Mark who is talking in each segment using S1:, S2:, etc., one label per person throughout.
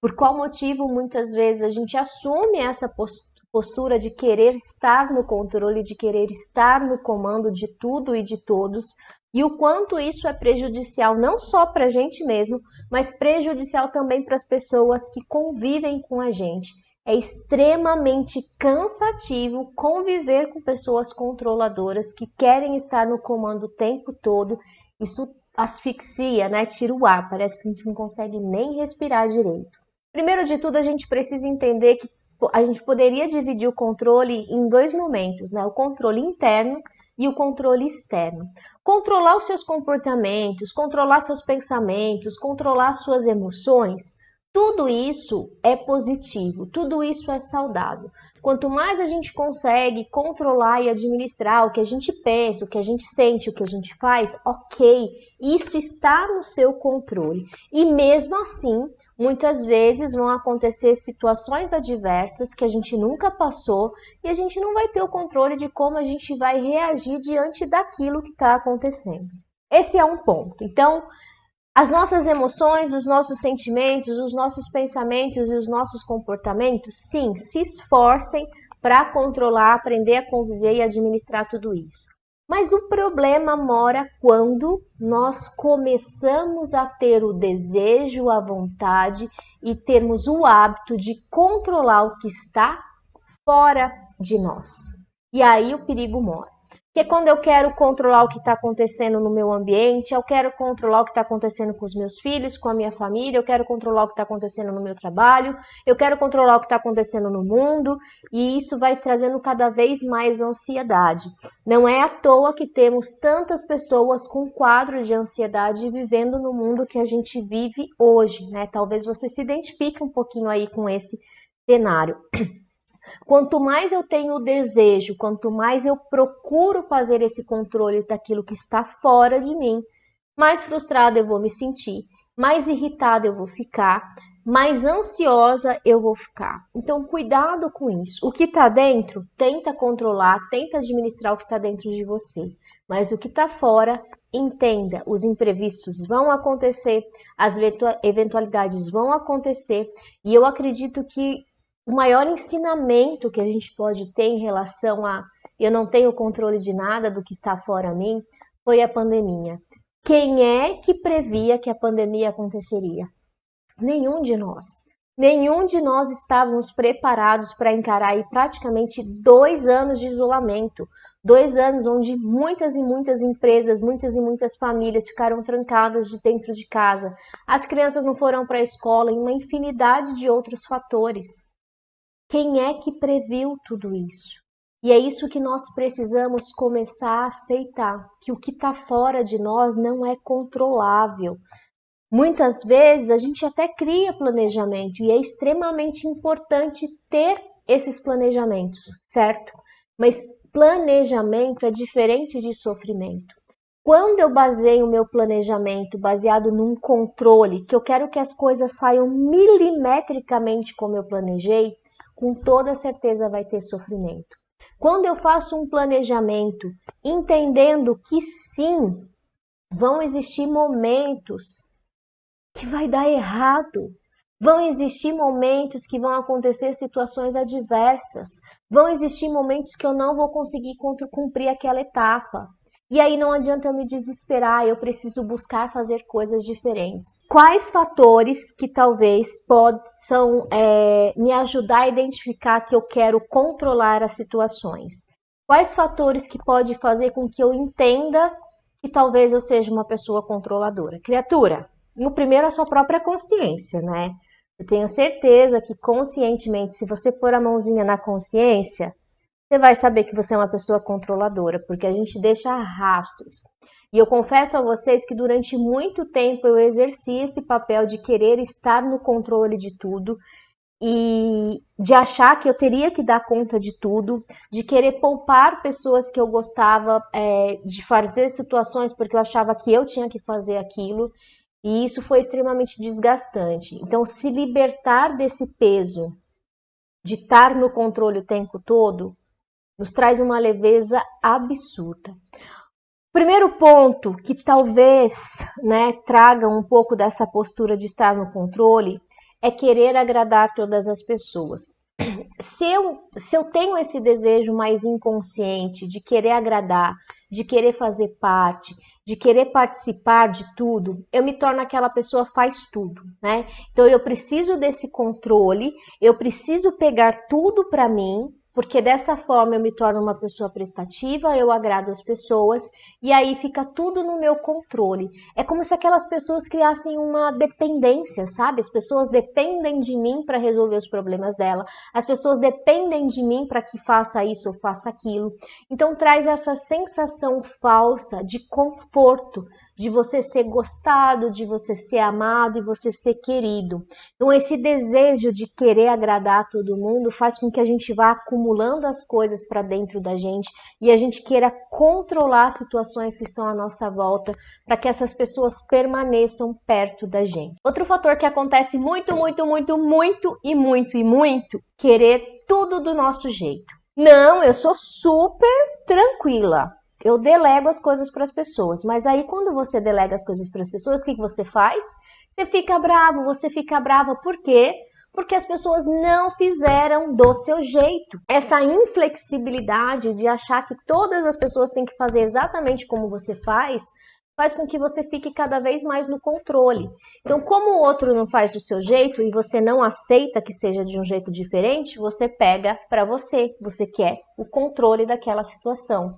S1: Por qual motivo muitas vezes a gente assume essa postura de querer estar no controle, de querer estar no comando de tudo e de todos, e o quanto isso é prejudicial não só para a gente mesmo, mas prejudicial também para as pessoas que convivem com a gente. É extremamente cansativo conviver com pessoas controladoras que querem estar no comando o tempo todo. Isso asfixia, né? Tira o ar, parece que a gente não consegue nem respirar direito. Primeiro de tudo, a gente precisa entender que a gente poderia dividir o controle em dois momentos, né? O controle interno e o controle externo. Controlar os seus comportamentos, controlar seus pensamentos, controlar suas emoções, tudo isso é positivo, tudo isso é saudável. Quanto mais a gente consegue controlar e administrar o que a gente pensa, o que a gente sente, o que a gente faz, ok, isso está no seu controle. E mesmo assim, muitas vezes vão acontecer situações adversas que a gente nunca passou e a gente não vai ter o controle de como a gente vai reagir diante daquilo que está acontecendo. Esse é um ponto. Então, as nossas emoções, os nossos sentimentos, os nossos pensamentos e os nossos comportamentos, sim, se esforcem para controlar, aprender a conviver e administrar tudo isso. Mas o problema mora quando nós começamos a ter o desejo, a vontade e termos o hábito de controlar o que está fora de nós. E aí o perigo mora. Porque quando eu quero controlar o que está acontecendo no meu ambiente, eu quero controlar o que está acontecendo com os meus filhos, com a minha família, eu quero controlar o que está acontecendo no meu trabalho, eu quero controlar o que está acontecendo no mundo, e isso vai trazendo cada vez mais ansiedade. Não é à toa que temos tantas pessoas com quadros de ansiedade vivendo no mundo que a gente vive hoje, né? Talvez você se identifique um pouquinho aí com esse cenário. Quanto mais eu tenho o desejo, quanto mais eu procuro fazer esse controle daquilo que está fora de mim, mais frustrada eu vou me sentir, mais irritada eu vou ficar, mais ansiosa eu vou ficar. Então, cuidado com isso. O que está dentro, tenta controlar, tenta administrar o que está dentro de você. Mas o que está fora, entenda, os imprevistos vão acontecer, as eventualidades vão acontecer, e eu acredito que o maior ensinamento que a gente pode ter em relação a eu não tenho controle de nada do que está fora de mim foi a pandemia. Quem é que previa que a pandemia aconteceria? Nenhum de nós. Nenhum de nós estávamos preparados para encarar aí praticamente 2 anos de isolamento. 2 anos onde muitas e muitas empresas, muitas e muitas famílias ficaram trancadas de dentro de casa. As crianças não foram para a escola e uma infinidade de outros fatores. Quem é que previu tudo isso? E é isso que nós precisamos começar a aceitar, que o que está fora de nós não é controlável. Muitas vezes a gente até cria planejamento e é extremamente importante ter esses planejamentos, certo? Mas planejamento é diferente de sofrimento. Quando eu baseio o meu planejamento baseado num controle, que eu quero que as coisas saiam milimetricamente como eu planejei, com toda certeza vai ter sofrimento. Quando eu faço um planejamento entendendo que sim, vão existir momentos que vai dar errado, vão existir momentos que vão acontecer situações adversas, vão existir momentos que eu não vou conseguir cumprir aquela etapa. E aí não adianta eu me desesperar, eu preciso buscar fazer coisas diferentes. Quais fatores que talvez possam me ajudar a identificar que eu quero controlar as situações? Quais fatores que pode fazer com que eu entenda que talvez eu seja uma pessoa controladora? Criatura, no primeiro a sua própria consciência, né? Eu tenho certeza que conscientemente, se você pôr a mãozinha na consciência, você vai saber que você é uma pessoa controladora, porque a gente deixa rastros. E eu confesso a vocês que durante muito tempo eu exerci esse papel de querer estar no controle de tudo e de achar que eu teria que dar conta de tudo, de querer poupar pessoas que eu gostava, de fazer situações porque eu achava que eu tinha que fazer aquilo. E isso foi extremamente desgastante. Então, se libertar desse peso de estar no controle o tempo todo nos traz uma leveza absurda. Primeiro ponto que talvez, traga um pouco dessa postura de estar no controle é querer agradar todas as pessoas. Se eu tenho esse desejo mais inconsciente de querer agradar, de querer fazer parte, de querer participar de tudo, eu me torno aquela pessoa faz tudo, né? Então eu preciso desse controle, eu preciso pegar tudo para mim, porque dessa forma eu me torno uma pessoa prestativa, eu agrado as pessoas e aí fica tudo no meu controle. É como se aquelas pessoas criassem uma dependência, sabe? As pessoas dependem de mim para resolver os problemas dela, as pessoas dependem de mim para que faça isso ou faça aquilo. Então traz essa sensação falsa de conforto, de você ser gostado, de você ser amado e você ser querido. Então esse desejo de querer agradar todo mundo faz com que a gente vá acumulando as coisas para dentro da gente e a gente queira controlar as situações que estão à nossa volta para que essas pessoas permaneçam perto da gente. Outro fator que acontece muito, querer tudo do nosso jeito. Não, eu sou super tranquila. Eu delego as coisas para as pessoas, mas aí quando você delega as coisas para as pessoas, o que você faz? Você fica bravo, você fica brava, por quê? Porque as pessoas não fizeram do seu jeito. Essa inflexibilidade de achar que todas as pessoas têm que fazer exatamente como você faz com que você fique cada vez mais no controle. Então, como o outro não faz do seu jeito e você não aceita que seja de um jeito diferente, você pega para você, você quer o controle daquela situação.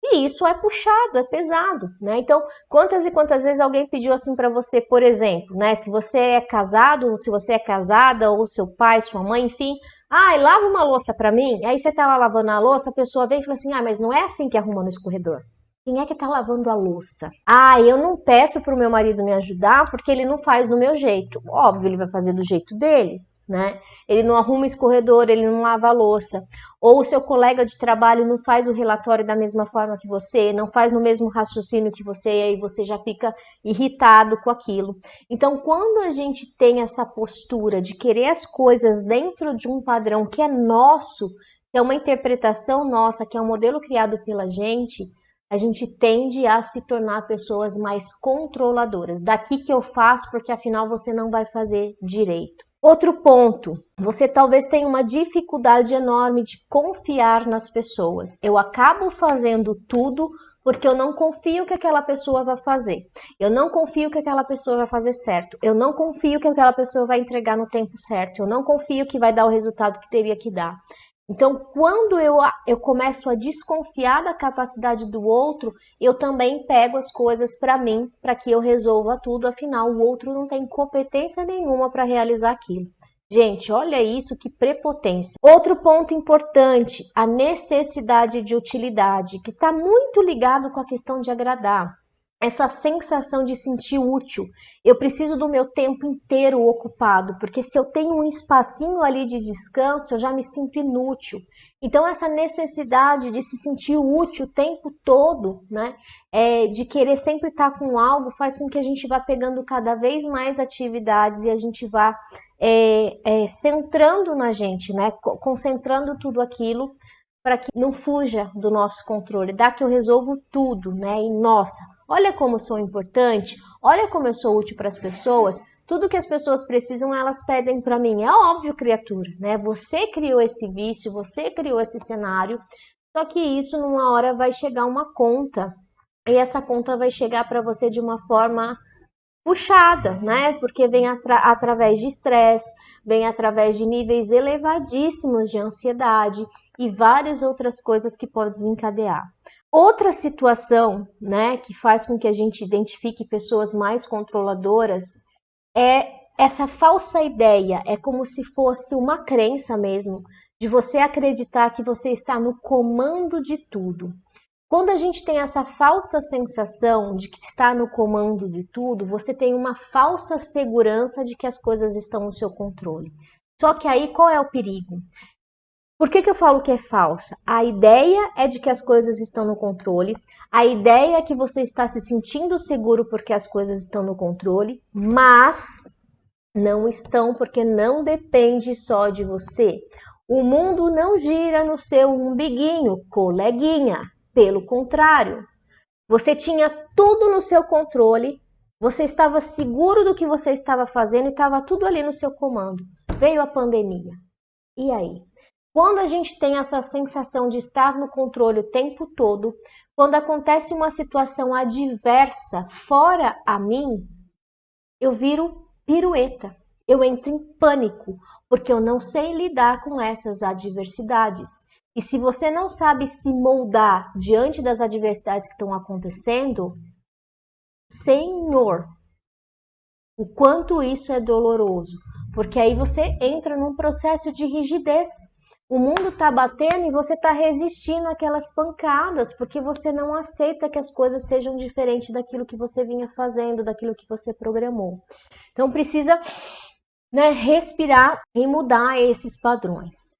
S1: E isso é puxado, é pesado, né? Então, quantas e quantas vezes alguém pediu assim para você, por exemplo, né? Se você é casado, se você é casada, ou seu pai, sua mãe, enfim, lava uma louça para mim. Aí você tá lá lavando a louça, a pessoa vem e fala assim, mas não é assim que arruma no escorredor. Quem é que tá lavando a louça? Eu não peço pro meu marido me ajudar porque ele não faz do meu jeito. Óbvio, ele vai fazer do jeito dele, né? Ele não arruma escorredor, ele não lava a louça. Ou o seu colega de trabalho não faz o relatório da mesma forma que você, não faz no mesmo raciocínio que você, e aí você já fica irritado com aquilo. Então, quando a gente tem essa postura de querer as coisas dentro de um padrão que é nosso, que é uma interpretação nossa, que é um modelo criado pela gente, a gente tende a se tornar pessoas mais controladoras. Daqui que eu faço, porque afinal você não vai fazer direito. Outro ponto, você talvez tenha uma dificuldade enorme de confiar nas pessoas. Eu acabo fazendo tudo porque eu não confio que aquela pessoa vai fazer. Eu não confio que aquela pessoa vai fazer certo. Eu não confio que aquela pessoa vai entregar no tempo certo. Eu não confio que vai dar o resultado que teria que dar. Então, quando eu começo a desconfiar da capacidade do outro, eu também pego as coisas para mim, para que eu resolva tudo, afinal, o outro não tem competência nenhuma para realizar aquilo. Gente, olha isso, que prepotência. Outro ponto importante, a necessidade de utilidade, que está muito ligado com a questão de agradar. Essa sensação de sentir útil. Eu preciso do meu tempo inteiro ocupado, porque se eu tenho um espacinho ali de descanso, eu já me sinto inútil. Então, essa necessidade de se sentir útil o tempo todo, né, de querer sempre estar com algo, faz com que a gente vá pegando cada vez mais atividades e a gente vá centrando na gente, né, concentrando tudo aquilo para que não fuja do nosso controle, dá que eu resolvo tudo, né, e nossa, olha como eu sou importante, olha como eu sou útil para as pessoas, tudo que as pessoas precisam, elas pedem para mim. É óbvio, criatura, né? Você criou esse vício, você criou esse cenário, só que isso numa hora vai chegar uma conta, e essa conta vai chegar para você de uma forma puxada, né? Porque vem através de estresse, vem através de níveis elevadíssimos de ansiedade e várias outras coisas que podem desencadear. Outra situação, né, que faz com que a gente identifique pessoas mais controladoras é essa falsa ideia, é como se fosse uma crença mesmo, de você acreditar que você está no comando de tudo. Quando a gente tem essa falsa sensação de que está no comando de tudo, você tem uma falsa segurança de que as coisas estão no seu controle. Só que aí qual é o perigo? Por que eu falo que é falsa? A ideia é de que as coisas estão no controle, a ideia é que você está se sentindo seguro porque as coisas estão no controle, mas não estão porque não depende só de você. O mundo não gira no seu umbiguinho, coleguinha. Pelo contrário, você tinha tudo no seu controle Você estava seguro do que você estava fazendo e estava tudo ali no seu comando. Veio a pandemia. E aí? Quando a gente tem essa sensação de estar no controle o tempo todo, quando acontece uma situação adversa fora a mim, eu viro pirueta. Eu entro em pânico, porque eu não sei lidar com essas adversidades. E se você não sabe se moldar diante das adversidades que estão acontecendo, Senhor, o quanto isso é doloroso, porque aí você entra num processo de rigidez. O mundo está batendo e você está resistindo àquelas pancadas, porque você não aceita que as coisas sejam diferentes daquilo que você vinha fazendo, daquilo que você programou. Então precisa, né, respirar e mudar esses padrões.